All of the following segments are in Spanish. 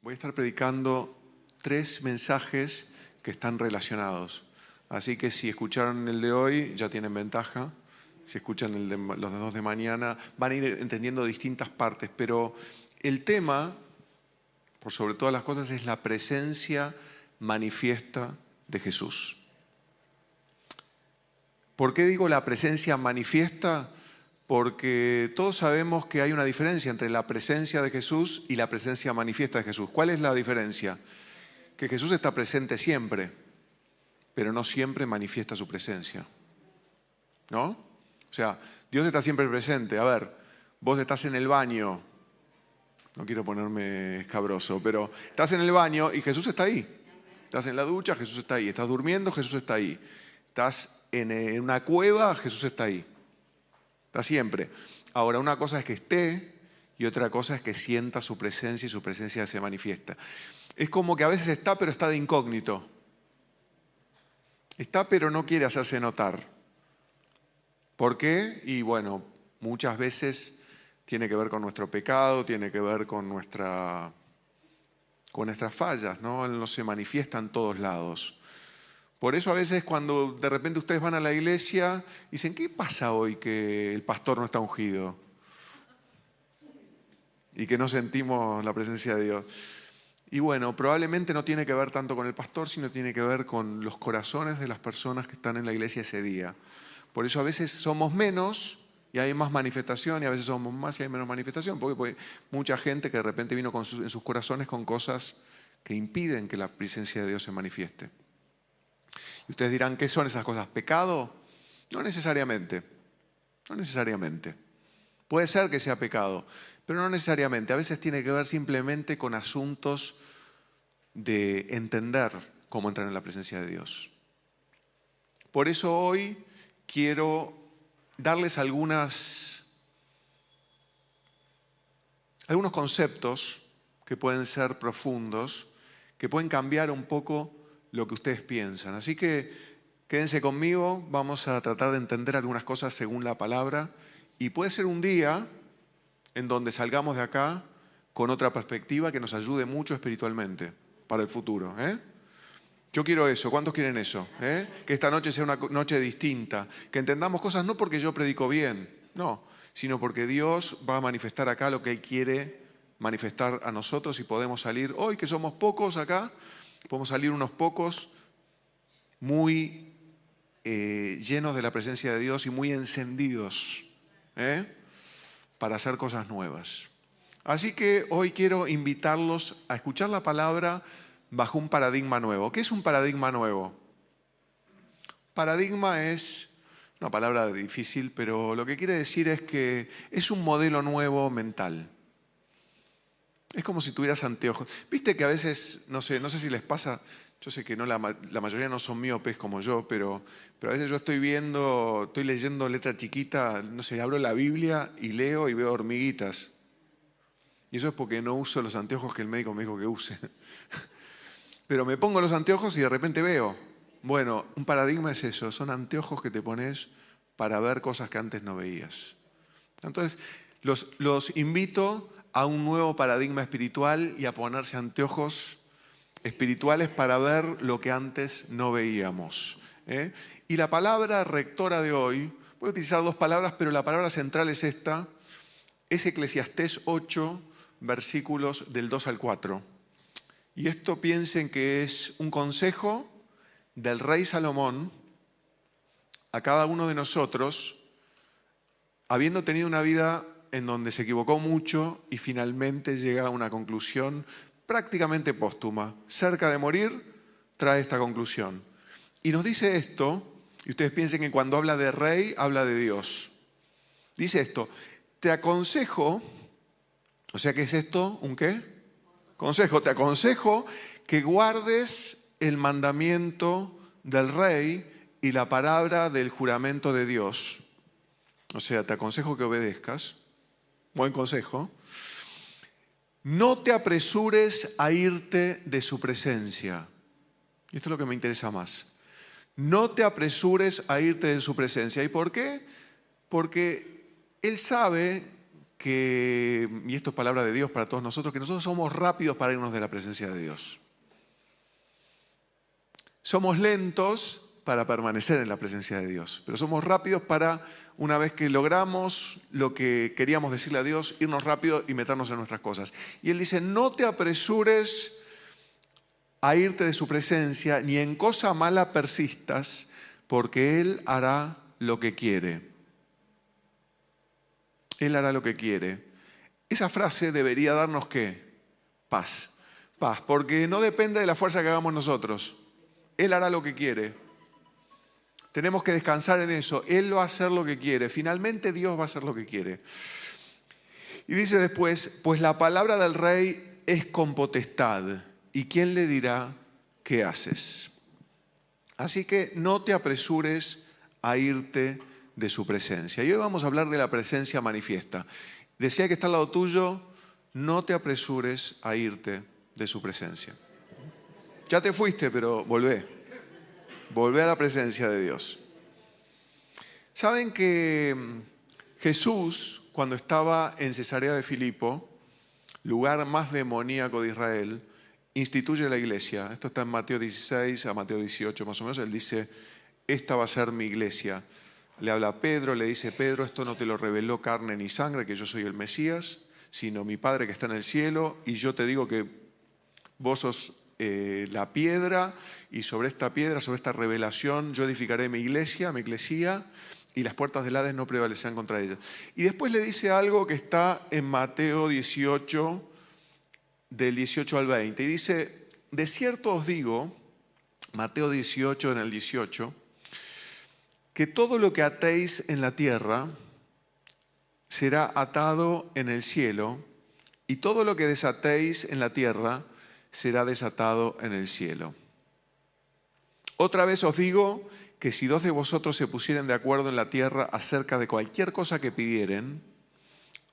Voy a estar predicando 3 mensajes que están relacionados. Así que si escucharon el de hoy, ya tienen ventaja. Si escuchan los 2 de mañana, van a ir entendiendo distintas partes. Pero el tema, por sobre todas las cosas, es la presencia manifiesta de Jesús. ¿Por qué digo la presencia manifiesta? Porque todos sabemos que hay una diferencia entre la presencia de Jesús y la presencia manifiesta de Jesús. ¿Cuál es la diferencia? Que Jesús está presente siempre, pero no siempre manifiesta su presencia. ¿No? O sea, Dios está siempre presente. A ver, vos estás en el baño, no quiero ponerme escabroso, pero estás en el baño y Jesús está ahí. Estás en la ducha, Jesús está ahí. Estás durmiendo, Jesús está ahí. Estás en una cueva, Jesús está ahí. Está siempre. Ahora, una cosa es que esté y otra cosa es que sienta su presencia y su presencia se manifiesta. Es como que a veces está, pero está de incógnito. Está, pero no quiere hacerse notar. ¿Por qué? Y bueno, muchas veces tiene que ver con nuestro pecado, tiene que ver con nuestras fallas, ¿no? Él no se manifiesta en todos lados. Por eso a veces cuando de repente ustedes van a la iglesia, dicen, ¿qué pasa hoy que el pastor no está ungido? Y que no sentimos la presencia de Dios. Y bueno, probablemente no tiene que ver tanto con el pastor, sino tiene que ver con los corazones de las personas que están en la iglesia ese día. Por eso a veces somos menos y hay más manifestación, y a veces somos más y hay menos manifestación, porque hay mucha gente que de repente vino en sus corazones con cosas que impiden que la presencia de Dios se manifieste. Y ustedes dirán, ¿qué son esas cosas? ¿Pecado? No necesariamente. No necesariamente. Puede ser que sea pecado, pero no necesariamente. A veces tiene que ver simplemente con asuntos de entender cómo entrar en la presencia de Dios. Por eso hoy quiero darles algunos conceptos que pueden ser profundos, que pueden cambiar un poco lo que ustedes piensan. Así que quédense conmigo, vamos a tratar de entender algunas cosas según la palabra y puede ser un día en donde salgamos de acá con otra perspectiva que nos ayude mucho espiritualmente para el futuro. Yo quiero eso. ¿Cuántos quieren eso? Que esta noche sea una noche distinta, que entendamos cosas no porque yo predico bien, no, sino porque Dios va a manifestar acá lo que Él quiere manifestar a nosotros y podemos salir, hoy que somos pocos acá, podemos salir unos pocos muy llenos de la presencia de Dios y muy encendidos para hacer cosas nuevas. Así que hoy quiero invitarlos a escuchar la palabra bajo un paradigma nuevo. ¿Qué es un paradigma nuevo? Paradigma es una palabra difícil, pero lo que quiere decir es que es un modelo nuevo mental. Es como si tuvieras anteojos. Viste que a veces, no sé si les pasa, yo sé que no, la mayoría no son miopes como yo, pero a veces yo estoy leyendo letra chiquita, no sé, abro la Biblia y leo y veo hormiguitas. Y eso es porque no uso los anteojos que el médico me dijo que use. Pero me pongo los anteojos y de repente veo. Bueno, un paradigma es eso, son anteojos que te pones para ver cosas que antes no veías. Entonces, los invito a un nuevo paradigma espiritual y a ponerse anteojos espirituales para ver lo que antes no veíamos. Y la palabra rectora de hoy, voy a utilizar 2 palabras, pero la palabra central es esta, es Eclesiastés 8, versículos del 2 al 4. Y esto piensen que es un consejo del rey Salomón a cada uno de nosotros, habiendo tenido una vida en donde se equivocó mucho y finalmente llega a una conclusión prácticamente póstuma. Cerca de morir, trae esta conclusión. Y nos dice esto, y ustedes piensen que cuando habla de rey, habla de Dios. Dice esto, te aconsejo, o sea, ¿qué es esto? ¿Un qué? Consejo, te aconsejo que guardes el mandamiento del rey y la palabra del juramento de Dios. O sea, te aconsejo que obedezcas. Buen consejo. No te apresures a irte de su presencia. Y esto es lo que me interesa más. No te apresures a irte de su presencia. ¿Y por qué? Porque Él sabe y esto es palabra de Dios para todos nosotros, que nosotros somos rápidos para irnos de la presencia de Dios. Somos lentos para permanecer en la presencia de Dios, pero somos rápidos para, una vez que logramos lo que queríamos decirle a Dios, irnos rápido y meternos en nuestras cosas. Y Él dice, no te apresures a irte de su presencia, ni en cosa mala persistas, porque Él hará lo que quiere. Él hará lo que quiere. Esa frase debería darnos ¿qué? Paz. Paz, porque no depende de la fuerza que hagamos nosotros. Él hará lo que quiere. Tenemos que descansar en eso. Él va a hacer lo que quiere. Finalmente Dios va a hacer lo que quiere. Y dice después, pues la palabra del rey es con potestad. ¿Y quién le dirá qué haces? Así que no te apresures a irte de su presencia. Y hoy vamos a hablar de la presencia manifiesta. Decía que está al lado tuyo, no te apresures a irte de su presencia. Ya te fuiste, pero volvé. Volvé a la presencia de Dios. Saben que Jesús, cuando estaba en Cesarea de Filipo, lugar más demoníaco de Israel, instituye la iglesia. Esto está en Mateo 16 a Mateo 18 más o menos. Él dice, esta va a ser mi iglesia. Le habla a Pedro, le dice, Pedro, esto no te lo reveló carne ni sangre, que yo soy el Mesías, sino mi Padre que está en el cielo, y yo te digo que vos sos la piedra, y sobre esta piedra, sobre esta revelación, yo edificaré mi iglesia, mi eclesía, y las puertas del Hades no prevalecerán contra ella. Y después le dice algo que está en Mateo 18, del 18 al 20, y dice, de cierto os digo, Mateo 18 en el 18, que todo lo que atéis en la tierra será atado en el cielo, y todo lo que desatéis en la tierra será desatado en el cielo. Otra vez os digo que si dos de vosotros se pusieren de acuerdo en la tierra acerca de cualquier cosa que pidieren,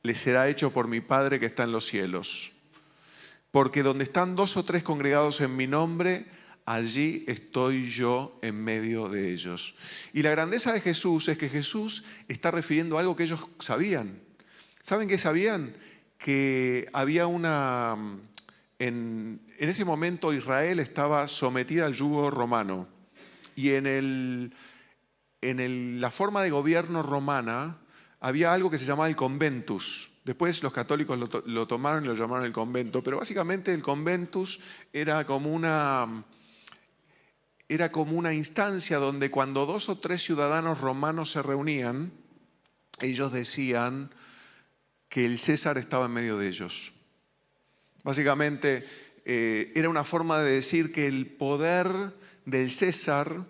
les será hecho por mi Padre que está en los cielos. Porque donde están dos o tres congregados en mi nombre, allí estoy yo en medio de ellos. Y la grandeza de Jesús es que Jesús está refiriendo a algo que ellos sabían. ¿Saben qué sabían? Que había en ese momento Israel estaba sometida al yugo romano. Y en la forma de gobierno romana había algo que se llamaba el conventus. Después los católicos lo tomaron y lo llamaron el convento. Pero básicamente el conventus era como una instancia donde cuando dos o tres ciudadanos romanos se reunían, ellos decían que el César estaba en medio de ellos. Básicamente era una forma de decir que el poder del César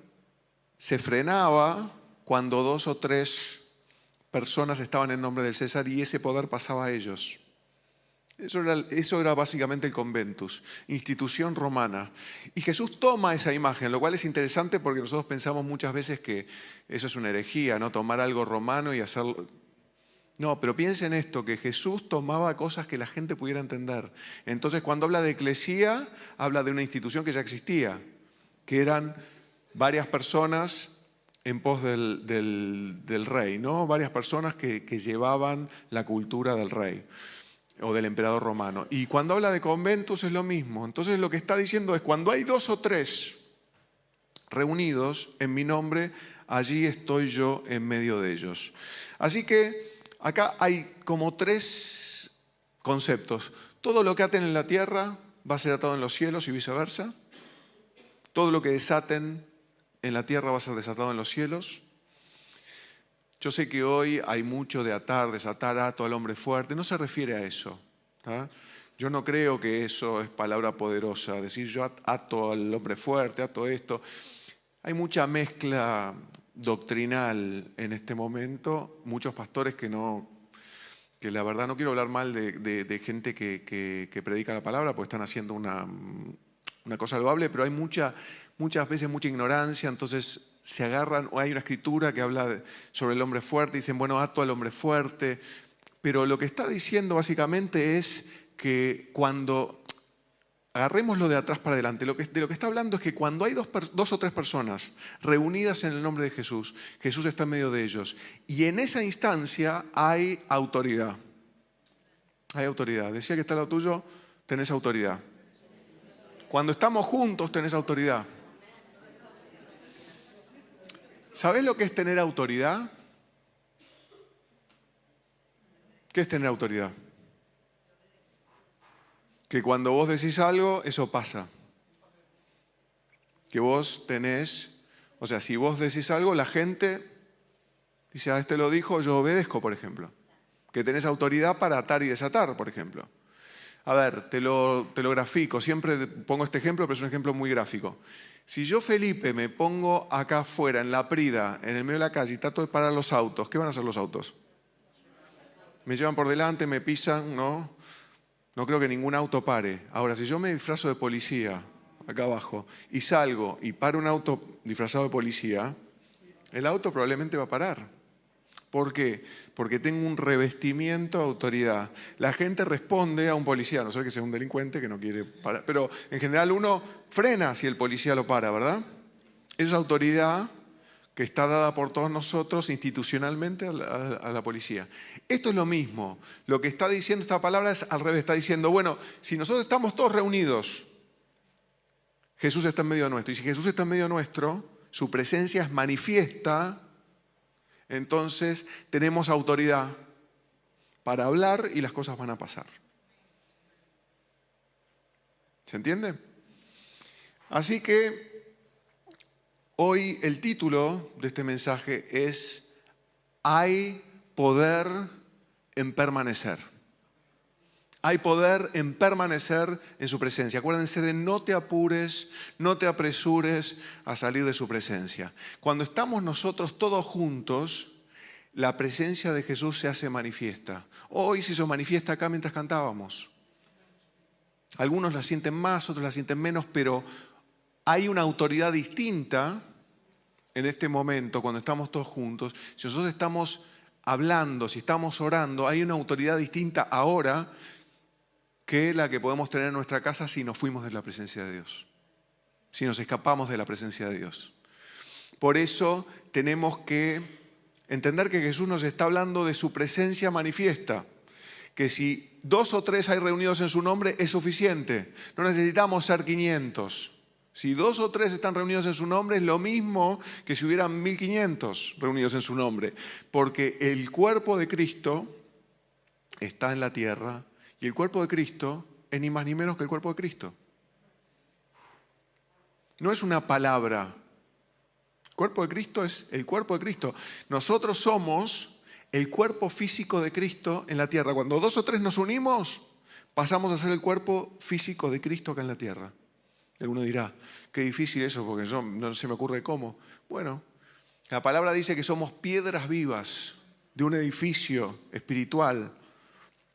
se frenaba cuando dos o tres personas estaban en nombre del César y ese poder pasaba a ellos. Eso era básicamente el conventus, institución romana. Y Jesús toma esa imagen, lo cual es interesante porque nosotros pensamos muchas veces que eso es una herejía, ¿no? Tomar algo romano y hacerlo. No, pero piensen esto, que Jesús tomaba cosas que la gente pudiera entender. Entonces, cuando habla de eclesía, habla de una institución que ya existía, que eran varias personas en pos del rey, ¿no? Varias personas que llevaban la cultura del rey o del emperador romano. Y cuando habla de conventus es lo mismo. Entonces, lo que está diciendo es, cuando hay dos o tres reunidos en mi nombre, allí estoy yo en medio de ellos. Así que acá hay como tres conceptos. Todo lo que aten en la tierra va a ser atado en los cielos y viceversa. Todo lo que desaten en la tierra va a ser desatado en los cielos. Yo sé que hoy hay mucho de atar, desatar, ato al hombre fuerte. No se refiere a eso. ¿Tá? Yo no creo que eso es palabra poderosa. Decir yo ato al hombre fuerte, ato esto. Hay mucha mezcla doctrinal en este momento, muchos pastores que la verdad no quiero hablar mal de gente que predica la palabra, porque están haciendo una cosa loable, pero hay muchas veces mucha ignorancia, entonces se agarran, o hay una escritura que habla sobre el hombre fuerte, y dicen, bueno, ato al hombre fuerte, pero lo que está diciendo básicamente es que cuando agarremos lo de atrás para adelante. De lo que está hablando es que cuando hay dos o tres personas reunidas en el nombre de Jesús, Jesús está en medio de ellos. Y en esa instancia hay autoridad. Hay autoridad. Decía que está al lado tuyo, tenés autoridad. Cuando estamos juntos, tenés autoridad. ¿Sabés lo que es tener autoridad? ¿Qué es tener autoridad? Que cuando vos decís algo, eso pasa. Que vos tenés, o sea, si vos decís algo, la gente dice, este lo dijo, yo obedezco, por ejemplo. Que tenés autoridad para atar y desatar, por ejemplo. A ver, te lo grafico, siempre pongo este ejemplo, pero es un ejemplo muy gráfico. Si yo, Felipe, me pongo acá afuera, en la Prida, en el medio de la calle, y trato de parar los autos, ¿qué van a hacer los autos? Me llevan por delante, me pisan, ¿no? No creo que ningún auto pare. Ahora, si yo me disfrazo de policía, acá abajo, y salgo y paro un auto disfrazado de policía, el auto probablemente va a parar. ¿Por qué? Porque tengo un revestimiento de autoridad. La gente responde a un policía, a no ser que sea un delincuente que no quiere parar. Pero en general uno frena si el policía lo para, ¿verdad? Esa autoridad que está dada por todos nosotros institucionalmente a la policía. Esto es lo mismo. Lo que está diciendo esta palabra es al revés. Está diciendo, bueno, si nosotros estamos todos reunidos, Jesús está en medio nuestro. Y si Jesús está en medio nuestro, su presencia es manifiesta. Entonces tenemos autoridad para hablar y las cosas van a pasar. ¿Se entiende? Así que hoy el título de este mensaje es Hay poder en permanecer. Hay poder en permanecer en su presencia. Acuérdense de no te apures, no te apresures a salir de su presencia. Cuando estamos nosotros todos juntos, la presencia de Jesús se hace manifiesta. Hoy se hizo manifiesta acá mientras cantábamos. Algunos la sienten más, otros la sienten menos, pero hay una autoridad distinta en este momento cuando estamos todos juntos. Si nosotros estamos hablando, si estamos orando, hay una autoridad distinta ahora que la que podemos tener en nuestra casa si nos fuimos de la presencia de Dios, si nos escapamos de la presencia de Dios. Por eso tenemos que entender que Jesús nos está hablando de su presencia manifiesta, que si 2 o 3 hay reunidos en su nombre es suficiente, no necesitamos ser 500. Si 2 o 3 están reunidos en su nombre es lo mismo que si hubieran 1500 reunidos en su nombre, porque el cuerpo de Cristo está en la tierra. Y el cuerpo de Cristo es ni más ni menos que el cuerpo de Cristo. No es una palabra. El cuerpo de Cristo es el cuerpo de Cristo. Nosotros somos el cuerpo físico de Cristo en la tierra. Cuando 2 o 3 nos unimos, pasamos a ser el cuerpo físico de Cristo acá en la tierra. Y alguno dirá, qué difícil eso, porque no se me ocurre cómo. Bueno, la palabra dice que somos piedras vivas de un edificio espiritual.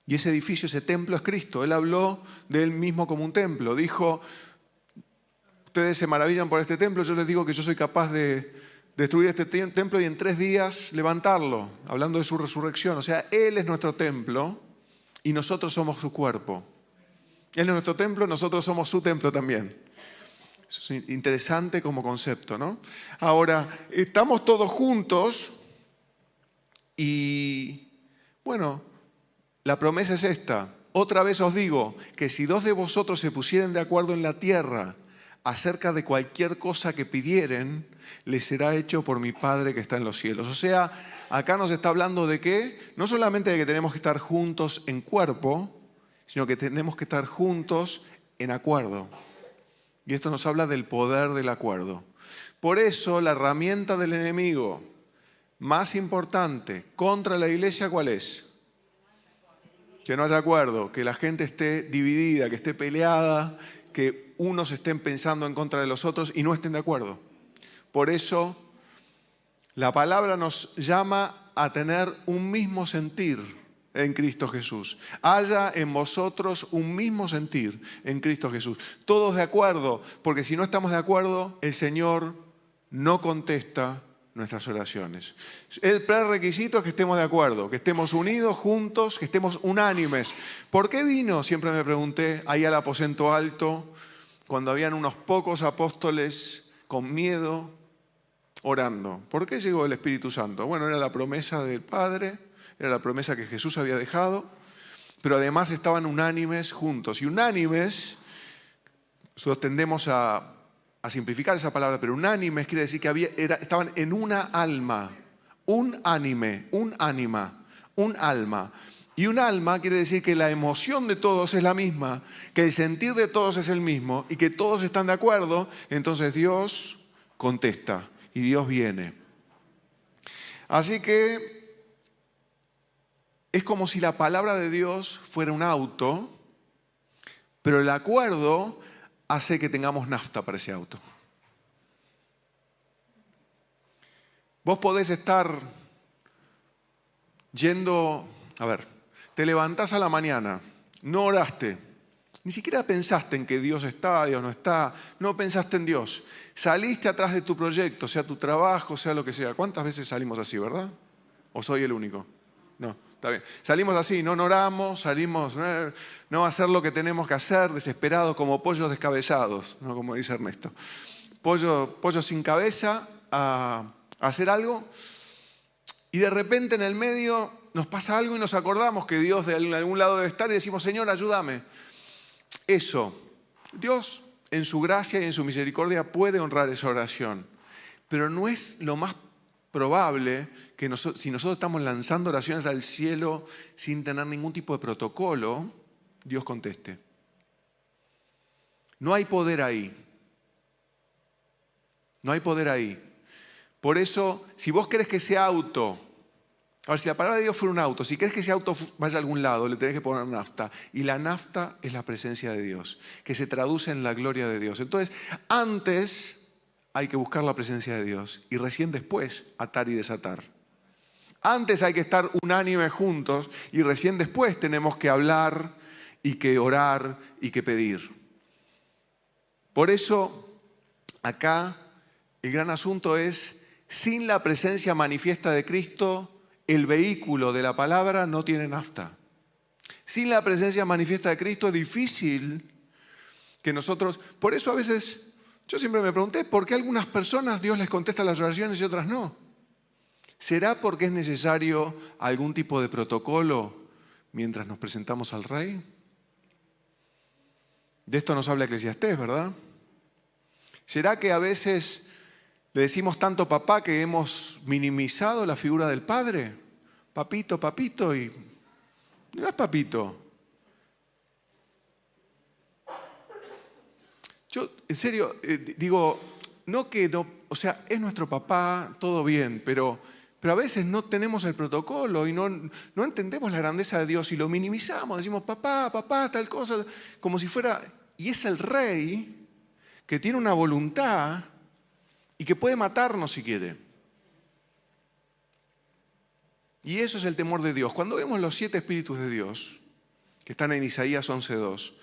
Y ese edificio, ese templo es Cristo. Él habló de él mismo como un templo. Dijo, ustedes se maravillan por este templo, yo les digo que yo soy capaz de destruir este templo y en 3 días levantarlo, hablando de su resurrección. O sea, Él es nuestro templo y nosotros somos su cuerpo. Él es nuestro templo, nosotros somos su templo también. Eso es interesante como concepto, ¿no? Ahora, estamos todos juntos y, bueno, la promesa es esta. Otra vez os digo que si 2 de vosotros se pusieren de acuerdo en la tierra acerca de cualquier cosa que pidieren, les será hecho por mi Padre que está en los cielos. O sea, acá nos está hablando de que no solamente de que tenemos que estar juntos en cuerpo, sino que tenemos que estar juntos en acuerdo. Y esto nos habla del poder del acuerdo. Por eso la herramienta del enemigo más importante contra la iglesia, ¿cuál es? Que no haya acuerdo, que la gente esté dividida, que esté peleada, que unos estén pensando en contra de los otros y no estén de acuerdo. Por eso la palabra nos llama a tener un mismo sentir en Cristo Jesús. Haya en vosotros un mismo sentir en Cristo Jesús. Todos de acuerdo, porque si no estamos de acuerdo, el Señor no contesta nuestras oraciones. El prerequisito es que estemos de acuerdo, que estemos unidos, juntos, que estemos unánimes. ¿Por qué vino? Siempre me pregunté, ahí al aposento alto, cuando habían unos pocos apóstoles con miedo, orando. ¿Por qué llegó el Espíritu Santo? Bueno, era la promesa del Padre, era la promesa que Jesús había dejado. pero además estaban unánimes juntos. Y unánimes, nosotros tendemos a simplificar esa palabra, pero unánimes quiere decir que estaban en una alma, un ánime, un ánima, un alma. Y un alma quiere decir que la emoción de todos es la misma, que el sentir de todos es el mismo y que todos están de acuerdo. Entonces Dios contesta y Dios viene. Así que es como si la palabra de Dios fuera un auto, pero el acuerdo hace que tengamos nafta para ese auto. Vos podés estar yendo, te levantás a la mañana, no oraste, ni siquiera pensaste en que Dios está, Dios no está, no pensaste en Dios. Saliste atrás de tu proyecto, sea tu trabajo, sea lo que sea. ¿Cuántas veces salimos así, verdad? ¿O soy el único? No, está bien. Salimos así, no oramos, salimos no a hacer lo que tenemos que hacer, desesperados como pollos descabezados, ¿no? Como dice Ernesto. Pollo sin cabeza a hacer algo y de repente en el medio nos pasa algo y nos acordamos que Dios de algún lado debe estar y decimos, Señor, ayúdame. Eso, Dios en su gracia y en su misericordia puede honrar esa oración, pero no es lo más probable que si nosotros estamos lanzando oraciones al cielo sin tener ningún tipo de protocolo, Dios conteste. No hay poder ahí. No hay poder ahí. Por eso, si vos querés que ese auto, si la palabra de Dios fuera un auto, si querés que ese auto vaya a algún lado, le tenés que poner nafta. Y la nafta es la presencia de Dios, que se traduce en la gloria de Dios. Entonces, antes hay que buscar la presencia de Dios y recién después atar y desatar. Antes hay que estar unánime juntos y recién después tenemos que hablar y que orar y que pedir. Por eso, acá el gran asunto es, sin la presencia manifiesta de Cristo, el vehículo de la palabra no tiene nafta. Sin la presencia manifiesta de Cristo es difícil que nosotros... Por eso a veces, yo siempre me pregunté, ¿por qué a algunas personas Dios les contesta las oraciones y otras no? ¿Será porque es necesario algún tipo de protocolo mientras nos presentamos al Rey? De esto nos habla Eclesiastés, ¿verdad? ¿Será que a veces le decimos tanto papá que hemos minimizado la figura del Padre? Papito, papito, y no es papito. Yo, en serio, digo, es nuestro papá, todo bien, pero a veces no tenemos el protocolo y no entendemos la grandeza de Dios y lo minimizamos, decimos papá, tal cosa, como si fuera, y es el Rey que tiene una voluntad y que puede matarnos si quiere. Y eso es el temor de Dios. Cuando vemos los 7 espíritus de Dios, que están en Isaías 11:2,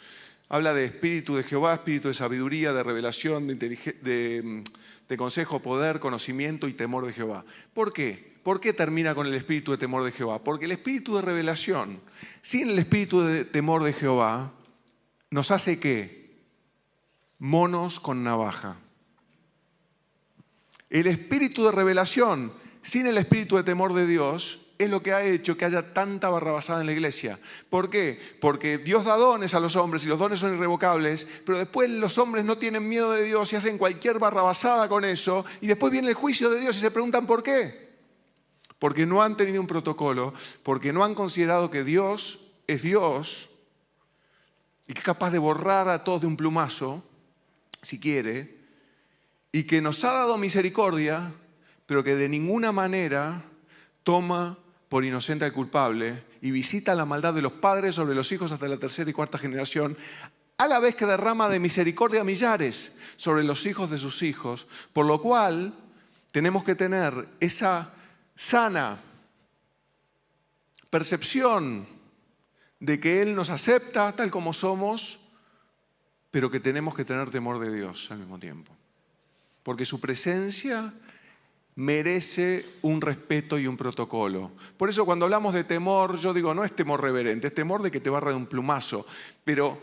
habla de espíritu de Jehová, espíritu de sabiduría, de revelación, de consejo, poder, conocimiento y temor de Jehová. ¿Por qué? ¿Por qué termina con el espíritu de temor de Jehová? Porque el espíritu de revelación, sin el espíritu de temor de Jehová, nos hace ¿qué? Monos con navaja. El espíritu de revelación, sin el espíritu de temor de Dios, es lo que ha hecho que haya tanta barrabasada en la iglesia. ¿Por qué? Porque Dios da dones a los hombres y los dones son irrevocables, pero después los hombres no tienen miedo de Dios y hacen cualquier barrabasada con eso, y después viene el juicio de Dios y se preguntan ¿por qué? Porque no han tenido un protocolo, porque no han considerado que Dios es Dios y que es capaz de borrar a todos de un plumazo, si quiere, y que nos ha dado misericordia, pero que de ninguna manera toma por inocente al culpable y visita la maldad de los padres sobre los hijos hasta la 3ª y 4ª generación, a la vez que derrama de misericordia a millares sobre los hijos de sus hijos, por lo cual tenemos que tener esa sana percepción de que Él nos acepta tal como somos, pero que tenemos que tener temor de Dios al mismo tiempo. Porque su presencia merece un respeto y un protocolo. Por eso cuando hablamos de temor, yo digo, no es temor reverente, es temor de que te barra de un plumazo. Pero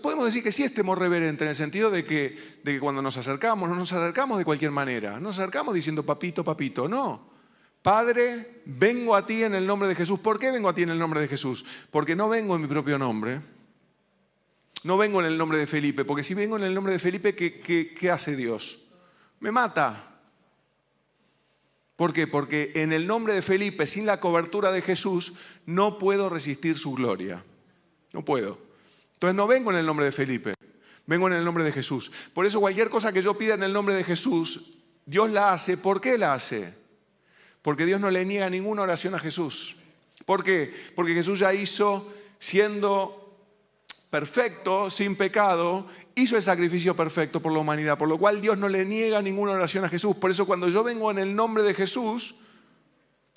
podemos decir que sí es temor reverente, en el sentido de que cuando nos acercamos, no nos acercamos de cualquier manera. No nos acercamos diciendo papito, papito, no. Padre, vengo a ti en el nombre de Jesús. ¿Por qué vengo a ti en el nombre de Jesús? Porque no vengo en mi propio nombre. No vengo en el nombre de Felipe, porque si vengo en el nombre de Felipe, ¿qué hace Dios? Me mata. ¿Por qué? Porque en el nombre de Felipe, sin la cobertura de Jesús, no puedo resistir su gloria. No puedo. Entonces no vengo en el nombre de Felipe, vengo en el nombre de Jesús. Por eso cualquier cosa que yo pida en el nombre de Jesús, Dios la hace. ¿Por qué la hace? Porque Dios no le niega ninguna oración a Jesús. ¿Por qué? Porque Jesús ya hizo, siendo perfecto, sin pecado, hizo el sacrificio perfecto por la humanidad, por lo cual Dios no le niega ninguna oración a Jesús. Por eso cuando yo vengo en el nombre de Jesús,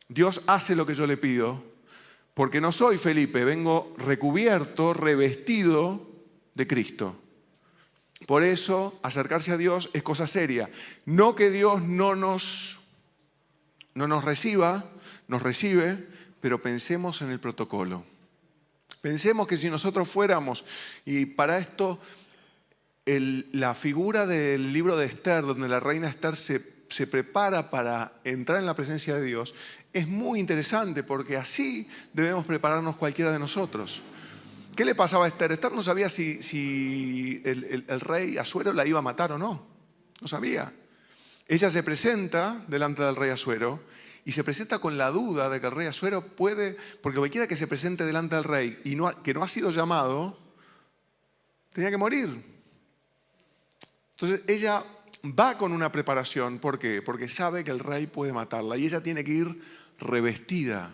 Dios hace lo que yo le pido, porque no soy Felipe, vengo recubierto, revestido de Cristo. Por eso acercarse a Dios es cosa seria. No que Dios no nos reciba, nos recibe, pero pensemos en el protocolo. Pensemos que si nosotros fuéramos, y para esto la figura del libro de Esther, donde la reina Esther se prepara para entrar en la presencia de Dios, es muy interesante porque así debemos prepararnos cualquiera de nosotros. ¿Qué le pasaba a Esther? Esther no sabía si el rey Asuero la iba a matar o no. No sabía. Ella se presenta delante del rey Asuero y se presenta con la duda de que el rey Asuero puede, porque cualquiera que se presente delante del rey y que no ha sido llamado, tenía que morir. Entonces ella va con una preparación. ¿Por qué? Porque sabe que el rey puede matarla y ella tiene que ir revestida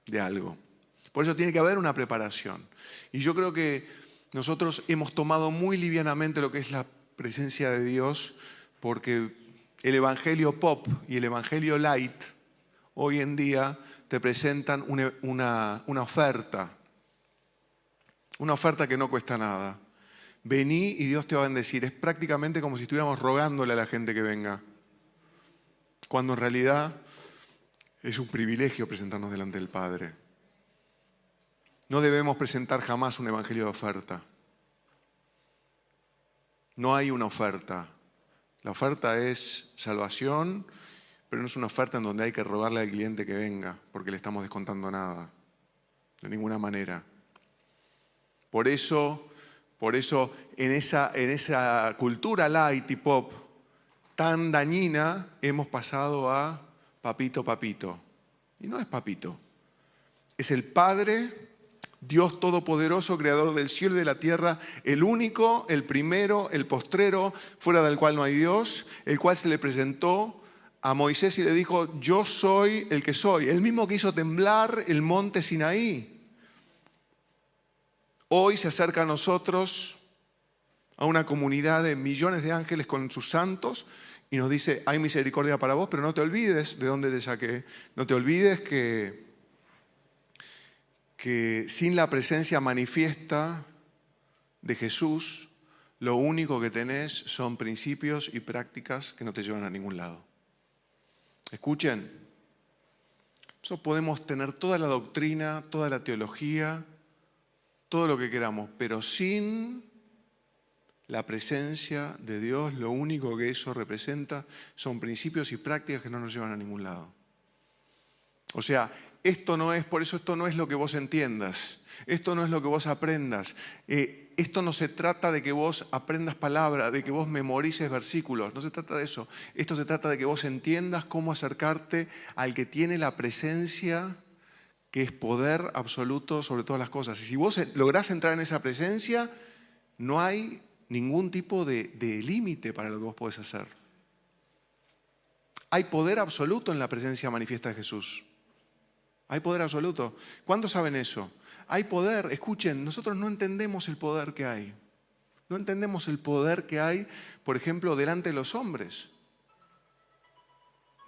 de algo. Por eso tiene que haber una preparación. Y yo creo que nosotros hemos tomado muy livianamente lo que es la presencia de Dios, porque el evangelio pop y el evangelio light hoy en día te presentan una oferta que no cuesta nada. Vení y Dios te va a bendecir. Es prácticamente como si estuviéramos rogándole a la gente que venga, cuando en realidad es un privilegio presentarnos delante del Padre. No debemos presentar jamás un evangelio de oferta. No hay una oferta. La oferta es salvación, pero no es una oferta en donde hay que rogarle al cliente que venga, porque le estamos descontando nada, de ninguna manera. Por eso en esa cultura light y pop tan dañina, hemos pasado a papito, papito. Y no es papito. Es el Padre, Dios Todopoderoso, Creador del cielo y de la tierra, el único, el primero, el postrero, fuera del cual no hay Dios, el cual se le presentó a Moisés y le dijo: yo soy el que soy, el mismo que hizo temblar el monte Sinaí. Hoy se acerca a nosotros, a una comunidad de millones de ángeles con sus santos, y nos dice: hay misericordia para vos, pero no te olvides de dónde te saqué. No te olvides que sin la presencia manifiesta de Jesús, lo único que tenés son principios y prácticas que no te llevan a ningún lado. Escuchen, nosotros podemos tener toda la doctrina, toda la teología, todo lo que queramos, pero sin la presencia de Dios, lo único que eso representa son principios y prácticas que no nos llevan a ningún lado. O sea, por eso esto no es lo que vos entiendas, esto no es lo que vos aprendas, esto no se trata de que vos aprendas palabras, de que vos memorices versículos, no se trata de eso. Esto se trata de que vos entiendas cómo acercarte al que tiene la presencia, que es poder absoluto sobre todas las cosas. Y si vos lográs entrar en esa presencia, no hay ningún tipo de límite para lo que vos podés hacer. Hay poder absoluto en la presencia manifiesta de Jesús. Hay poder absoluto. ¿Cuántos saben eso? Hay poder. Escuchen, nosotros no entendemos el poder que hay. No entendemos el poder que hay, por ejemplo, delante de los hombres.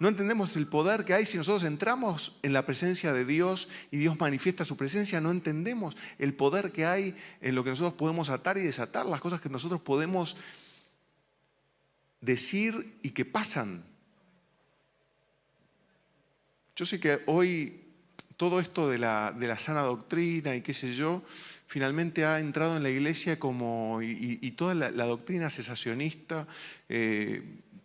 No entendemos el poder que hay si nosotros entramos en la presencia de Dios y Dios manifiesta su presencia. No entendemos el poder que hay en lo que nosotros podemos atar y desatar, las cosas que nosotros podemos decir y que pasan. Yo sé que hoy todo esto de la sana doctrina y qué sé yo, finalmente ha entrado en la iglesia y toda la doctrina cesacionista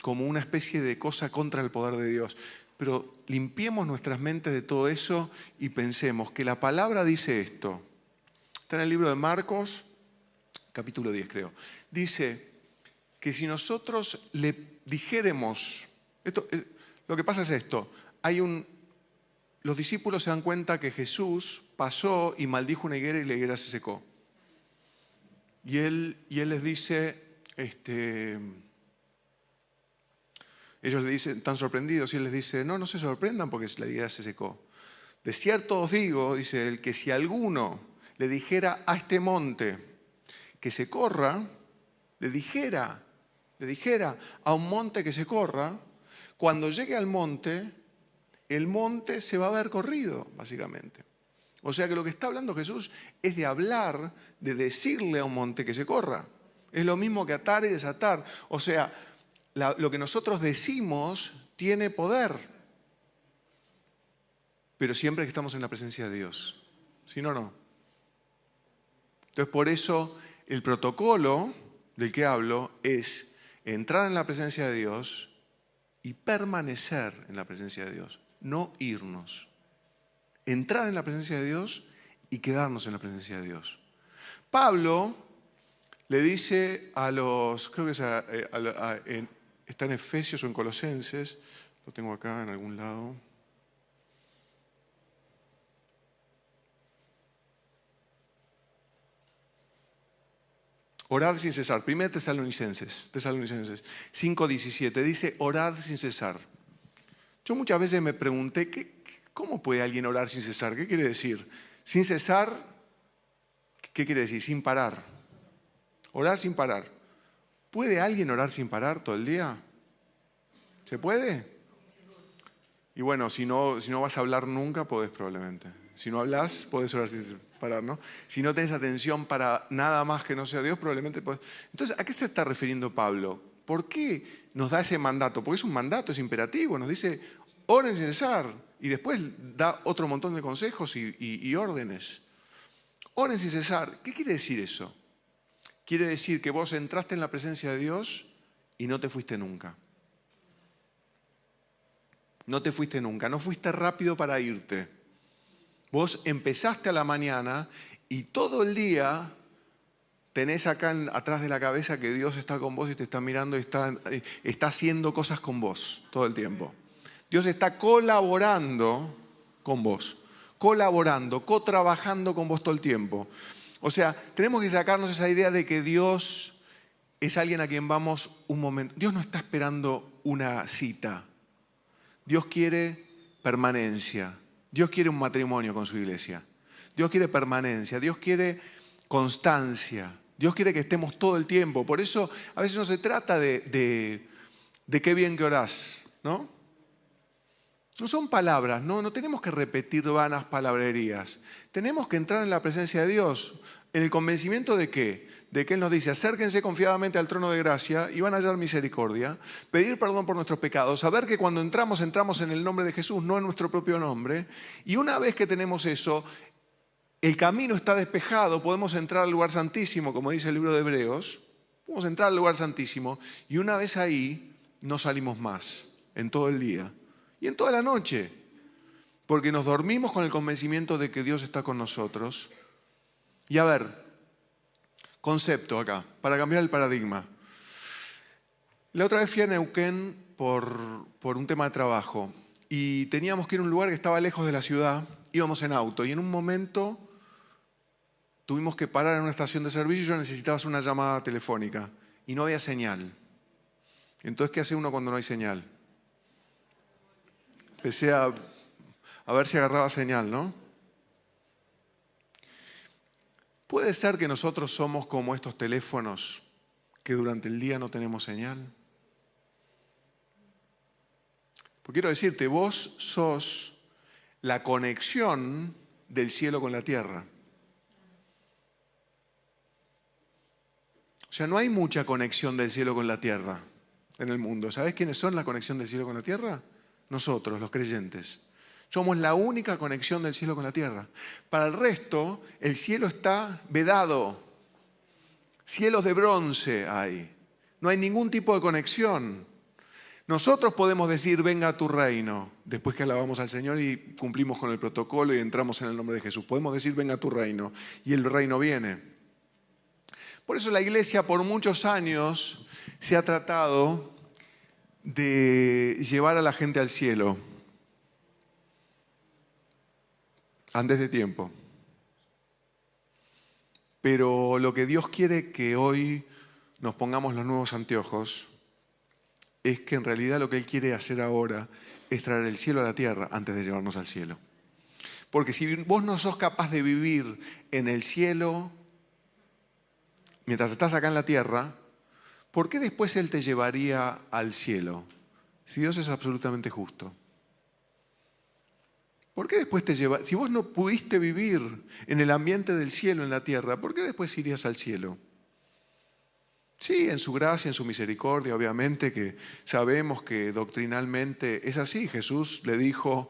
como una especie de cosa contra el poder de Dios. pero limpiemos nuestras mentes de todo eso y pensemos que la palabra dice esto. Está en el libro de Marcos, capítulo 10 creo. Dice que si nosotros le dijéramos, lo que pasa es esto, los discípulos se dan cuenta que Jesús pasó y maldijo una higuera y la higuera se secó. Y él les dice, ellos le dicen, están sorprendidos, y él les dice, no se sorprendan porque la higuera se secó. De cierto os digo, dice él, que si alguno le dijera a este monte que se corra, le dijera a un monte que se corra, cuando llegue al monte, el monte se va a ver corrido, básicamente. O sea que lo que está hablando Jesús es de hablar, de decirle a un monte que se corra. Es lo mismo que atar y desatar. O sea, lo que nosotros decimos tiene poder. Pero siempre que estamos en la presencia de Dios. Si no, no. Entonces, por eso el protocolo del que hablo es entrar en la presencia de Dios y permanecer en la presencia de Dios, no irnos. Entrar en la presencia de Dios y quedarnos en la presencia de Dios. Pablo le dice a los, creo que está en Efesios o en Colosenses, lo tengo acá en algún lado. Orad sin cesar. 1 Tesalonicenses 5:17 dice, orad sin cesar. Yo muchas veces me pregunté, ¿cómo puede alguien orar sin cesar? ¿Qué quiere decir? Sin cesar, ¿qué quiere decir? Sin parar. Orar sin parar. ¿Puede alguien orar sin parar todo el día? ¿Se puede? Y bueno, si no vas a hablar nunca, podés probablemente. Si no hablas, podés orar sin parar, ¿no? Si no tenés atención para nada más que no sea Dios, probablemente podés. Entonces, ¿a qué se está refiriendo Pablo? ¿Por qué nos da ese mandato? Porque es un mandato, es imperativo. Nos dice, oren sin cesar. Y después da otro montón de consejos y órdenes. Oren sin cesar. ¿Qué quiere decir eso? Quiere decir que vos entraste en la presencia de Dios y no te fuiste nunca. No te fuiste nunca. No fuiste rápido para irte. Vos empezaste a la mañana y todo el día tenés acá atrás de la cabeza que Dios está con vos y te está mirando y está haciendo cosas con vos todo el tiempo. Dios está colaborando con vos, co-trabajando con vos todo el tiempo. O sea, tenemos que sacarnos esa idea de que Dios es alguien a quien vamos un momento. Dios no está esperando una cita. Dios quiere permanencia. Dios quiere un matrimonio con su iglesia. Dios quiere permanencia. Dios quiere constancia. Dios quiere que estemos todo el tiempo. Por eso a veces no se trata de qué bien que orás, ¿no? No son palabras, no tenemos que repetir vanas palabrerías. Tenemos que entrar en la presencia de Dios. ¿En el convencimiento de qué? De que Él nos dice, acérquense confiadamente al trono de gracia y van a hallar misericordia, pedir perdón por nuestros pecados, saber que cuando entramos en el nombre de Jesús, no en nuestro propio nombre. Y una vez que tenemos eso, el camino está despejado, podemos entrar al lugar santísimo, como dice el libro de Hebreos. Podemos entrar al lugar santísimo y una vez ahí no salimos más en todo el día y en toda la noche, porque nos dormimos con el convencimiento de que Dios está con nosotros. Y a ver, concepto acá, para cambiar el paradigma. La otra vez fui a Neuquén por un tema de trabajo y teníamos que ir a un lugar que estaba lejos de la ciudad, íbamos en auto y en un momento tuvimos que parar en una estación de servicio y yo necesitaba hacer una llamada telefónica y no había señal. Entonces, ¿qué hace uno cuando no hay señal? Empecé a ver si agarraba señal, ¿no? ¿Puede ser que nosotros somos como estos teléfonos que durante el día no tenemos señal? Porque quiero decirte, vos sos la conexión del cielo con la tierra. O sea, no hay mucha conexión del cielo con la tierra en el mundo. ¿Sabés quiénes son la conexión del cielo con la tierra? Nosotros, los creyentes. Somos la única conexión del cielo con la tierra. Para el resto, el cielo está vedado. Cielos de bronce hay. No hay ningún tipo de conexión. Nosotros podemos decir, venga a tu reino, después que alabamos al Señor y cumplimos con el protocolo y entramos en el nombre de Jesús. Podemos decir, venga a tu reino, y el reino viene. Por eso la iglesia por muchos años se ha tratado de llevar a la gente al cielo antes de tiempo. Pero lo que Dios quiere que hoy nos pongamos los nuevos anteojos es que en realidad lo que Él quiere hacer ahora es traer el cielo a la tierra antes de llevarnos al cielo. Porque si vos no sos capaz de vivir en el cielo mientras estás acá en la tierra, ¿por qué después Él te llevaría al cielo? Si Dios es absolutamente justo. ¿Por qué después te lleva? Si vos no pudiste vivir en el ambiente del cielo en la tierra, ¿por qué después irías al cielo? Sí, en su gracia, en su misericordia, obviamente que sabemos que doctrinalmente es así. Jesús le dijo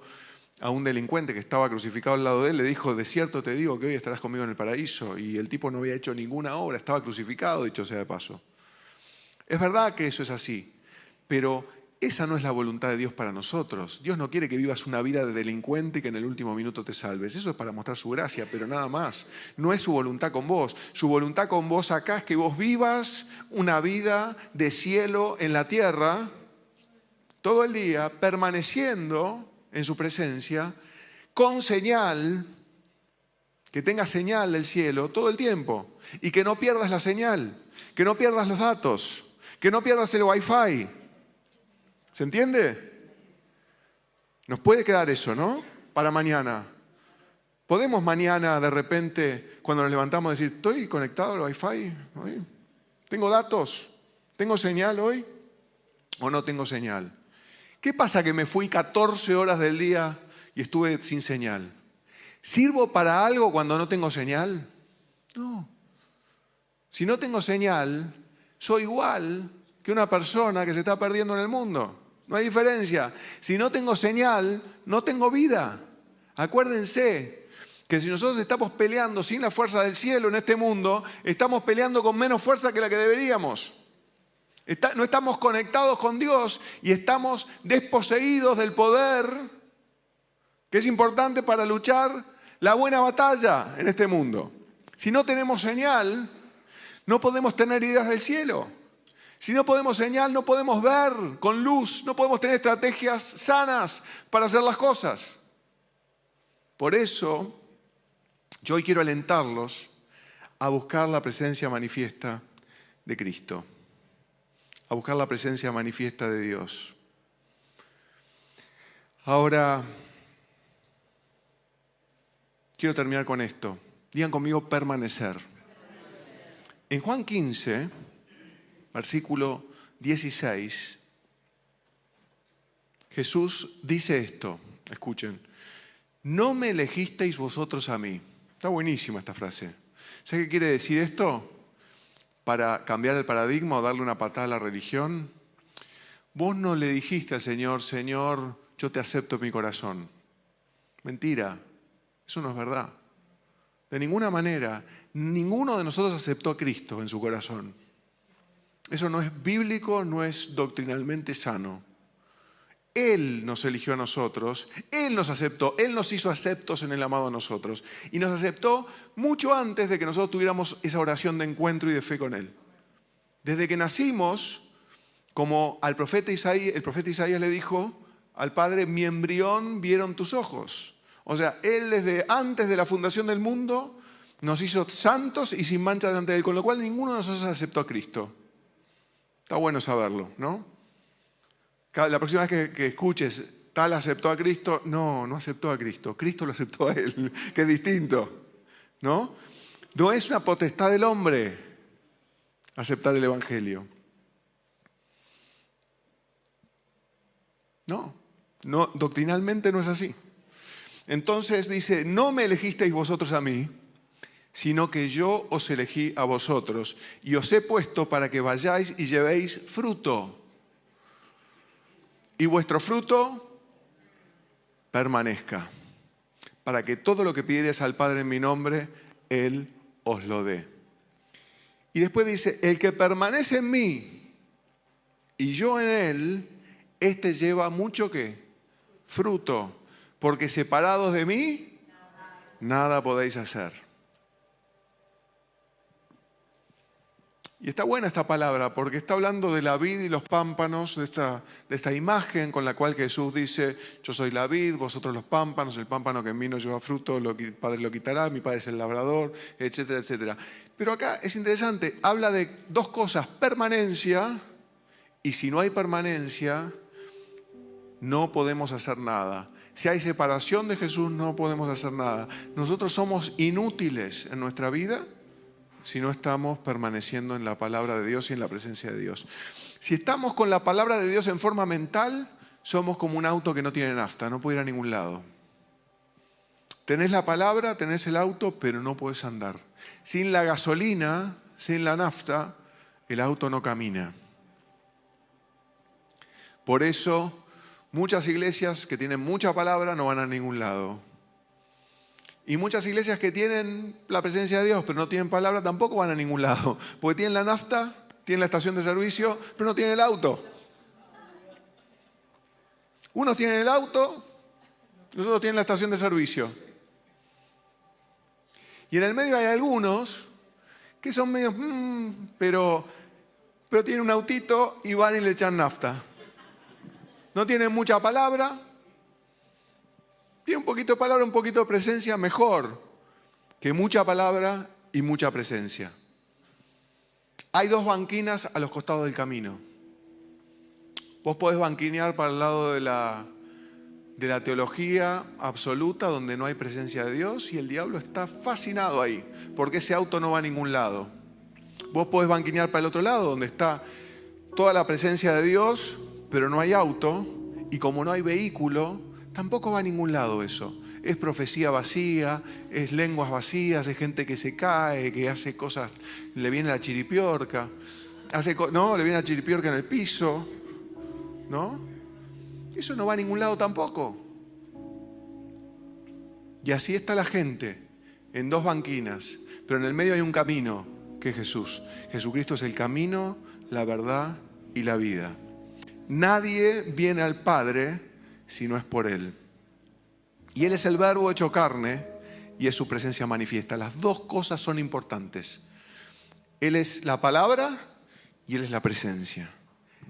a un delincuente que estaba crucificado al lado de él, le dijo, de cierto te digo que hoy estarás conmigo en el paraíso. Y el tipo no había hecho ninguna obra, estaba crucificado, dicho sea de paso. Es verdad que eso es así, pero esa no es la voluntad de Dios para nosotros. Dios no quiere que vivas una vida de delincuente y que en el último minuto te salves. Eso es para mostrar su gracia, pero nada más. No es su voluntad con vos. Su voluntad con vos acá es que vos vivas una vida de cielo en la tierra, todo el día, permaneciendo en su presencia, con señal, que tengas señal del cielo todo el tiempo. Y que no pierdas la señal, que no pierdas los datos, que no pierdas el wifi. ¿Se entiende? Nos puede quedar eso, ¿no? Para mañana. ¿Podemos mañana de repente, cuando nos levantamos, decir, ¿estoy conectado al Wi-Fi hoy? ¿Tengo datos? ¿Tengo señal hoy? ¿O no tengo señal? ¿Qué pasa que me fui 14 horas del día y estuve sin señal? ¿Sirvo para algo cuando no tengo señal? No. Si no tengo señal, soy igual que una persona que se está perdiendo en el mundo. No hay diferencia. Si no tengo señal, no tengo vida. Acuérdense que si nosotros estamos peleando sin la fuerza del cielo en este mundo, estamos peleando con menos fuerza que la que deberíamos. No estamos conectados con Dios y estamos desposeídos del poder que es importante para luchar la buena batalla en este mundo. Si no tenemos señal, no podemos tener ideas del cielo. Si no podemos señal, no podemos ver con luz, no podemos tener estrategias sanas para hacer las cosas. Por eso, yo hoy quiero alentarlos a buscar la presencia manifiesta de Cristo, a buscar la presencia manifiesta de Dios. Ahora, quiero terminar con esto. Digan conmigo permanecer. En Juan 15... versículo 16, Jesús dice esto, escuchen, no me elegisteis vosotros a mí. Está buenísima esta frase. ¿Sabe qué quiere decir esto? Para cambiar el paradigma o darle una patada a la religión. Vos no le dijiste al Señor, Señor, yo te acepto en mi corazón. Mentira, eso no es verdad. De ninguna manera, ninguno de nosotros aceptó a Cristo en su corazón. Eso no es bíblico, no es doctrinalmente sano. Él nos eligió a nosotros, Él nos aceptó, Él nos hizo aceptos en el amado a nosotros. Y nos aceptó mucho antes de que nosotros tuviéramos esa oración de encuentro y de fe con Él. Desde que nacimos, como al profeta Isaías, el profeta Isaías le dijo al Padre, mi embrión vieron tus ojos. O sea, Él desde antes de la fundación del mundo nos hizo santos y sin mancha delante de Él, con lo cual ninguno de nosotros aceptó a Cristo. Está bueno saberlo, ¿no? La próxima vez que escuches, tal aceptó a Cristo, no aceptó a Cristo. Cristo lo aceptó a él, que es distinto, ¿no? No es una potestad del hombre aceptar el Evangelio. No, doctrinalmente no es así. Entonces dice, no me elegisteis vosotros a mí, sino que yo os elegí a vosotros y os he puesto para que vayáis y llevéis fruto. Y vuestro fruto permanezca, para que todo lo que pidierais al Padre en mi nombre, Él os lo dé. Y después dice, el que permanece en mí y yo en Él, Este lleva mucho ¿qué? Fruto. Porque separados de mí, nada podéis hacer. Y está buena esta palabra porque está hablando de la vid y los pámpanos, de esta imagen con la cual Jesús dice: yo soy la vid, vosotros los pámpanos, el pámpano que en mí no lleva fruto, el Padre lo quitará, mi Padre es el labrador, etcétera, etcétera. Pero acá es interesante, habla de dos cosas: permanencia, y si no hay permanencia, no podemos hacer nada. Si hay separación de Jesús, no podemos hacer nada. Nosotros somos inútiles en nuestra vida si no estamos permaneciendo en la palabra de Dios y en la presencia de Dios. Si estamos con la palabra de Dios en forma mental, somos como un auto que no tiene nafta, no puede ir a ningún lado. Tenés la palabra, tenés el auto, pero no podés andar. Sin la gasolina, sin la nafta, el auto no camina. Por eso, muchas iglesias que tienen mucha palabra no van a ningún lado. Y muchas iglesias que tienen la presencia de Dios, pero no tienen palabra, tampoco van a ningún lado. Porque tienen la nafta, tienen la estación de servicio, pero no tienen el auto. Unos tienen el auto, los otros tienen la estación de servicio. Y en el medio hay algunos que son medio, pero tienen un autito y van y le echan nafta. No tienen mucha palabra. Tiene un poquito de palabra, un poquito de presencia, mejor que mucha palabra y mucha presencia. Hay dos banquinas a los costados del camino. Vos podés banquinear para el lado de la teología absoluta, donde no hay presencia de Dios, y el diablo está fascinado ahí, porque ese auto no va a ningún lado. Vos podés banquinear para el otro lado, donde está toda la presencia de Dios, pero no hay auto, y como no hay vehículo, tampoco va a ningún lado eso. Es profecía vacía, es lenguas vacías, es gente que se cae, que hace cosas, le viene la chiripiorca, le viene la chiripiorca en el piso, ¿no? Eso no va a ningún lado tampoco. Y así está la gente, en dos banquinas, pero en el medio hay un camino, que es Jesús. Jesucristo es el camino, la verdad y la vida. Nadie viene al Padre si no es por Él. Y Él es el Verbo hecho carne y es su presencia manifiesta. Las dos cosas son importantes. Él es la palabra y Él es la presencia.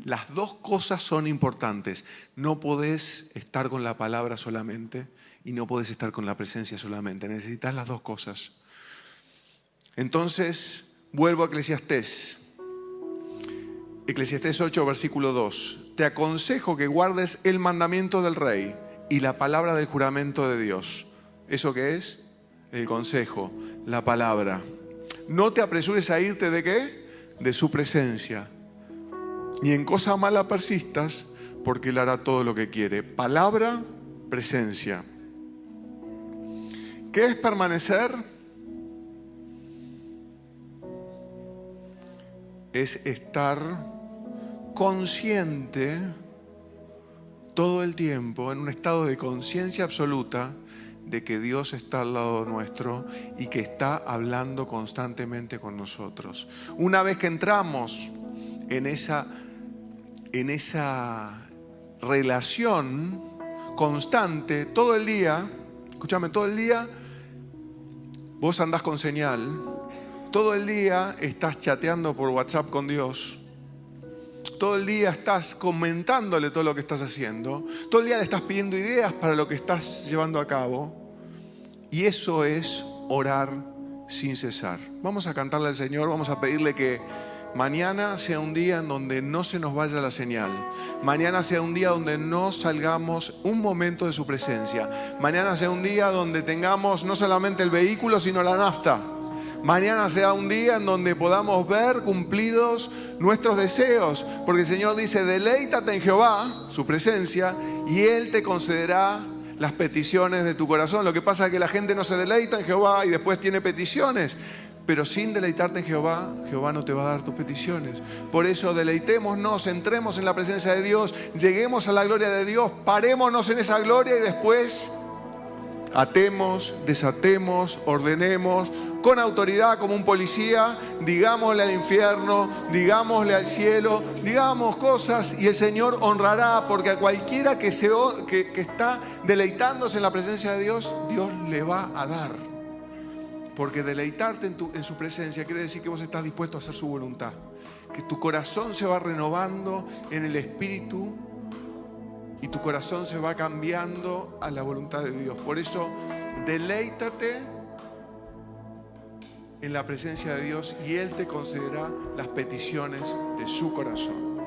Las dos cosas son importantes. No podés estar con la palabra solamente y no podés estar con la presencia solamente. Necesitas las dos cosas. Entonces, vuelvo a Eclesiastés. Eclesiastés 8, versículo 2. Te aconsejo que guardes el mandamiento del rey y la palabra del juramento de Dios. ¿Eso qué es? El consejo, la palabra. No te apresures a irte ¿de qué? De su presencia. Ni en cosa mala persistas, porque Él hará todo lo que quiere. Palabra, presencia. ¿Qué es permanecer? Es estar consciente todo el tiempo, en un estado de conciencia absoluta de que Dios está al lado nuestro y que está hablando constantemente con nosotros. Una vez que entramos en esa relación constante, todo el día, escúchame, todo el día vos andás con señal, todo el día estás chateando por WhatsApp con Dios, todo el día estás comentándole todo lo que estás haciendo, todo el día le estás pidiendo ideas para lo que estás llevando a cabo, y eso es orar sin cesar. Vamos a cantarle al Señor, vamos a pedirle que mañana sea un día en donde no se nos vaya la señal. Mañana sea un día donde no salgamos un momento de su presencia. Mañana sea un día donde tengamos no solamente el vehículo, sino la nafta. Mañana sea un día en donde podamos ver cumplidos nuestros deseos. Porque el Señor dice, deleítate en Jehová, su presencia, y Él te concederá las peticiones de tu corazón. Lo que pasa es que la gente no se deleita en Jehová y después tiene peticiones. Pero sin deleitarte en Jehová, Jehová no te va a dar tus peticiones. Por eso deleitémonos, entremos en la presencia de Dios, lleguemos a la gloria de Dios, parémonos en esa gloria y después atemos, desatemos, ordenemos, con autoridad como un policía, digámosle al infierno, digámosle al cielo, digamos cosas y el Señor honrará, porque a cualquiera que está deleitándose en la presencia de Dios, Dios le va a dar. Porque deleitarte en su presencia quiere decir que vos estás dispuesto a hacer su voluntad. Que tu corazón se va renovando en el Espíritu y tu corazón se va cambiando a la voluntad de Dios. Por eso, deleítate en la presencia de Dios y Él te concederá las peticiones de su corazón.